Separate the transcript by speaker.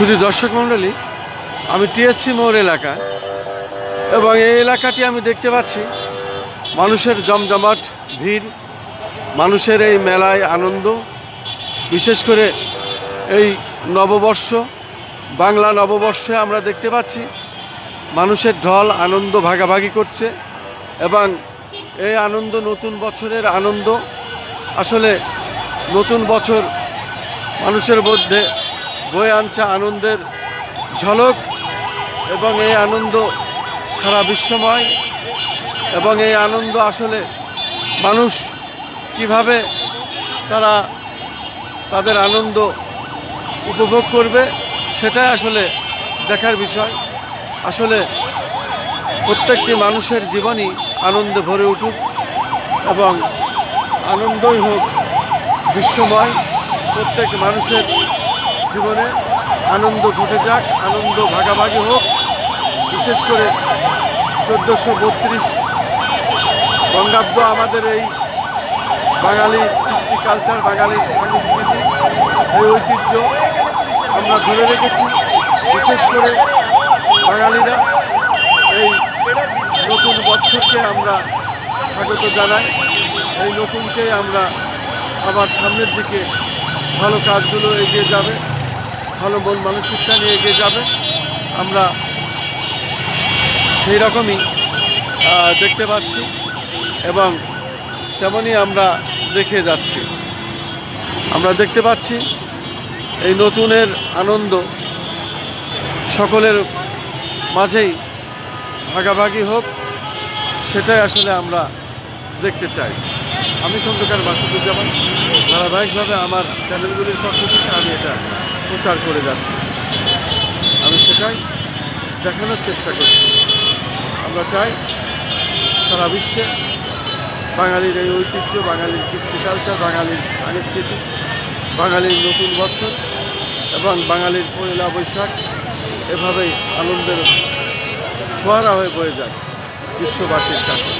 Speaker 1: শুধু দর্শক মণ্ডলী, আমি টিএসসি মোড় এলাকা এবং এই এলাকাটি আমি দেখতে পাচ্ছি মানুষের জমজমাট ভিড়, মানুষের এই মেলায় আনন্দ। বিশেষ করে এই নববর্ষ, বাংলা নববর্ষে আমরা দেখতে পাচ্ছি মানুষের ঢল আনন্দ ভাগাভাগি করছে এবং এই আনন্দ নতুন বছরের আনন্দ। আসলে নতুন বছর মানুষের মধ্যে বয়ে আনছে আনন্দের ঝলক এবং এই আনন্দ সারা বিশ্বময়। এবং এই আনন্দ আসলে মানুষ কিভাবে তাদের আনন্দ উপভোগ করবে সেটাই আসলে দেখার বিষয়। আসলে প্রত্যেকটি মানুষের জীবনই আনন্দে ভরে উঠুক এবং আনন্দই হোক বিশ্বময়। প্রত্যেক মানুষের জীবনে আনন্দ ঘটে যাক, আনন্দ ভাগাভাগি হোক। বিশেষ করে 1432 বঙ্গাব্দ আমাদের এই বাঙালির কৃষ্টি কালচার, বাঙালির সংস্কৃতি, এই ঐতিহ্য আমরা ধরে রেখেছি। বিশেষ করে বাঙালিরা এই নতুন বছরকে আমরা স্বাগত জানাই। এই নতুনকে আমরা আবার সামনের দিকে ভালো কাজগুলো এগিয়ে যাবে, ভালো মন মানসিকতা নিয়ে এগিয়ে যাবে। আমরা সেই রকমই দেখতে পাচ্ছি এবং তেমনই আমরা দেখে যাচ্ছি। আমরা দেখতে পাচ্ছি এই নতুনের আনন্দ সকলের মাঝেই ভাগাভাগি হোক, সেটাই আসলে আমরা দেখতে চাই। আমি খন্দকার মাসুদুজ্জামান, ধারাবাহিকভাবে আমার চ্যানেলগুলির পক্ষ থেকে আমি এটা প্রচার করে যাচ্ছি। আমি সেটাই দেখানোর চেষ্টা করছি। আমরা চাই সারা বিশ্বে বাঙালির এই ঐতিহ্য, বাঙালির কৃষ্টি কালচার, বাঙালির সংস্কৃতি, বাঙালির নতুন বছর এবং বাঙালির পয়লা বৈশাখ এভাবেই আনন্দের ফোয়ারা হয়ে বয়ে যায় বিশ্ববাসীর কাছে।